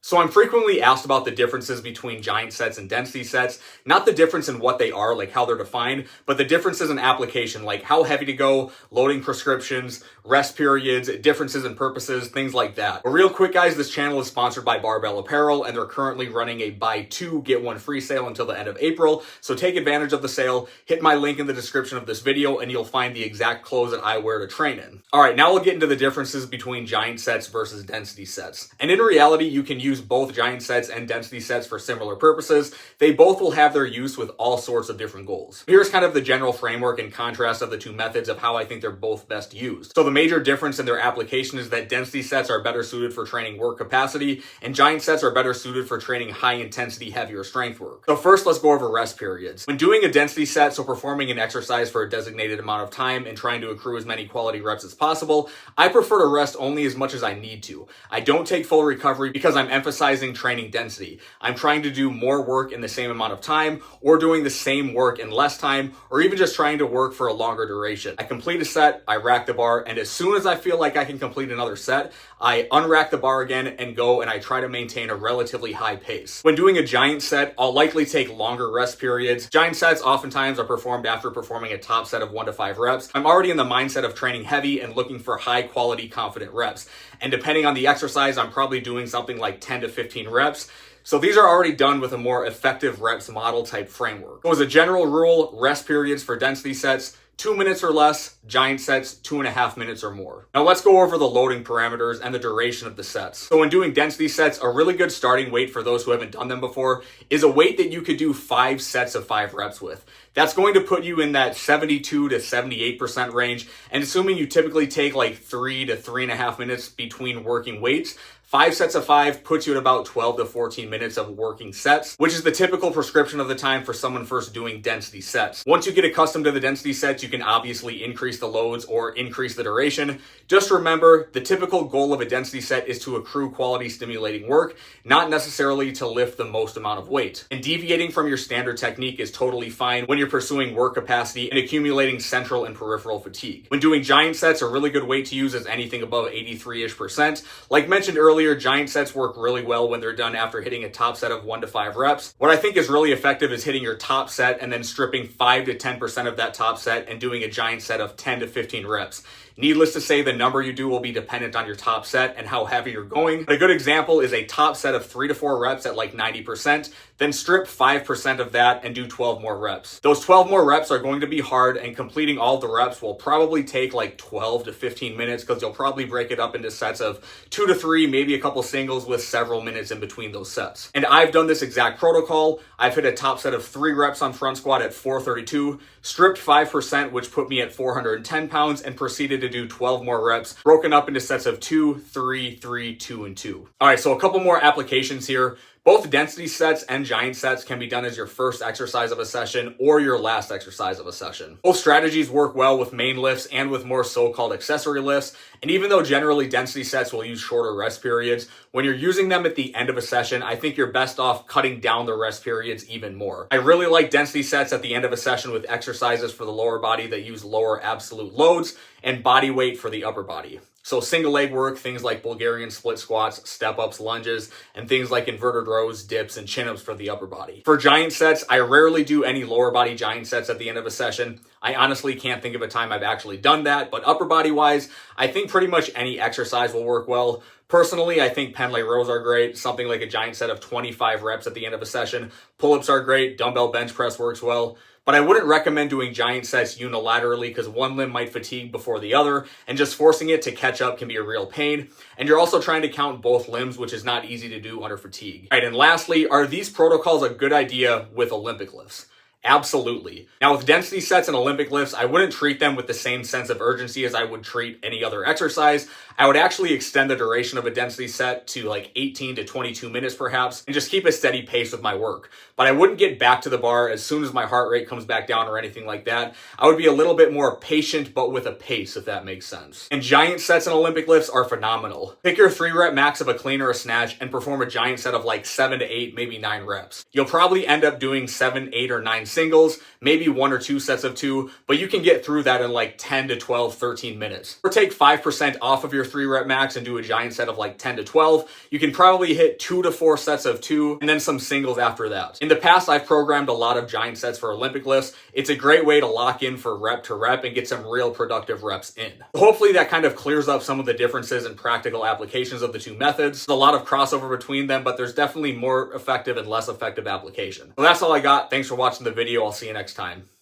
So I'm frequently asked about the differences between giant sets and density sets, not the difference in what they are, like how they're defined, but the differences in application, like how heavy to go, loading prescriptions, rest periods, differences in purposes, things like that. But real quick guys, this channel is sponsored by Barbell Apparel, and they're currently running a buy two, get one free sale until the end of April. So take advantage of the sale, hit my link in the description of this video, and you'll find the exact clothes that I wear to train in. All right, now we'll get into the differences between giant sets versus density sets. And in reality, you can use both giant sets and density sets for similar purposes. They both will have their use with all sorts of different goals. Here's kind of the general framework and contrast of the two methods of how I think they're both best used. So the major difference in their application is that density sets are better suited for training work capacity, and giant sets are better suited for training high intensity, heavier strength work. So first, let's go over rest periods. When doing a density set, so performing an exercise for a designated amount of time and trying to accrue as many quality reps as possible, I prefer to rest only as much as I need to. I don't take full recovery because I'm emphasizing training density. I'm trying to do more work in the same amount of time, or doing the same work in less time, or even just trying to work for a longer duration. I complete a set, I rack the bar, and as soon as I feel like I can complete another set, I unrack the bar again and go, and I try to maintain a relatively high pace. When doing a giant set, I'll likely take longer rest periods. Giant sets oftentimes are performed after performing a top set of 1 to 5 reps. I'm already in the mindset of training heavy and looking for high quality, confident reps. And depending on the exercise, I'm probably doing something like 10 to 15 reps. So these are already done with a more effective reps model type framework. So as a general rule, rest periods for density sets, 2 minutes or less, giant sets, 2.5 minutes or more. Now let's go over the loading parameters and the duration of the sets. So when doing density sets, a really good starting weight for those who haven't done them before is a weight that you could do 5 sets of 5 reps with. That's going to put you in that 72 to 78% range. And assuming you typically take like 3 to 3.5 minutes between working weights, 5 sets of 5 puts you at about 12 to 14 minutes of working sets, which is the typical prescription of the time for someone first doing density sets. Once you get accustomed to the density sets, you can obviously increase the loads or increase the duration. Just remember, the typical goal of a density set is to accrue quality stimulating work, not necessarily to lift the most amount of weight. And deviating from your standard technique is totally fine when you're pursuing work capacity and accumulating central and peripheral fatigue. When doing giant sets, a really good weight to use is anything above 83-ish%. Like mentioned earlier, giant sets work really well when they're done after hitting a top set of 1 to 5 reps. What I think is really effective is hitting your top set and then stripping 5 to 10% of that top set and doing a giant set of 10 to 15 reps. Needless to say, the number you do will be dependent on your top set and how heavy you're going. But a good example is a top set of 3 to 4 reps at like 90%, then strip 5% of that and do 12 more reps. Those 12 more reps are going to be hard, and completing all the reps will probably take like 12 to 15 minutes because you'll probably break it up into sets of 2 to 3, maybe a couple singles with several minutes in between those sets. And I've done this exact protocol. I've hit a top set of 3 reps on front squat at 432, stripped 5%, which put me at 410 pounds, and proceeded to do 12 more reps, broken up into sets of 2, 3, 3, 2, and 2. All right, so a couple more applications here. Both density sets and giant sets can be done as your first exercise of a session or your last exercise of a session. Both strategies work well with main lifts and with more so-called accessory lifts. And even though generally density sets will use shorter rest periods, when you're using them at the end of a session, I think you're best off cutting down the rest periods even more. I really like density sets at the end of a session with exercises for the lower body that use lower absolute loads and body weight for the upper body. So single leg work, things like Bulgarian split squats, step ups, lunges, and things like inverted rows, dips, and chin ups for the upper body. For giant sets, I rarely do any lower body giant sets at the end of a session. I honestly can't think of a time I've actually done that, but upper body wise, I think pretty much any exercise will work well. Personally, I think pen leg rows are great, something like a giant set of 25 reps at the end of a session. Pull-ups are great, dumbbell bench press works well. But I wouldn't recommend doing giant sets unilaterally because one limb might fatigue before the other, and just forcing it to catch up can be a real pain. And you're also trying to count both limbs, which is not easy to do under fatigue. All right, and lastly, are these protocols a good idea with Olympic lifts? Absolutely. Now with density sets and Olympic lifts, I wouldn't treat them with the same sense of urgency as I would treat any other exercise. I would actually extend the duration of a density set to like 18 to 22 minutes perhaps, and just keep a steady pace with my work. But I wouldn't get back to the bar as soon as my heart rate comes back down or anything like that. I would be a little bit more patient, but with a pace, if that makes sense. And giant sets and Olympic lifts are phenomenal. Pick your 3-rep max of a clean or a snatch and perform a giant set of like 7 to 8, maybe 9 reps. You'll probably end up doing 7, 8, or 9 singles, maybe 1 or 2 sets of 2, but you can get through that in like 10 to 12, 13 minutes. Or take 5% off of your 3 rep max and do a giant set of like 10 to 12. You can probably hit 2 to 4 sets of 2 and then some singles after that. In the past, I've programmed a lot of giant sets for Olympic lifts. It's a great way to lock in for rep to rep and get some real productive reps in. Hopefully that kind of clears up some of the differences and practical applications of the two methods. There's a lot of crossover between them, but there's definitely more effective and less effective application. So that's all I got. Thanks for watching the video. I'll see you next time.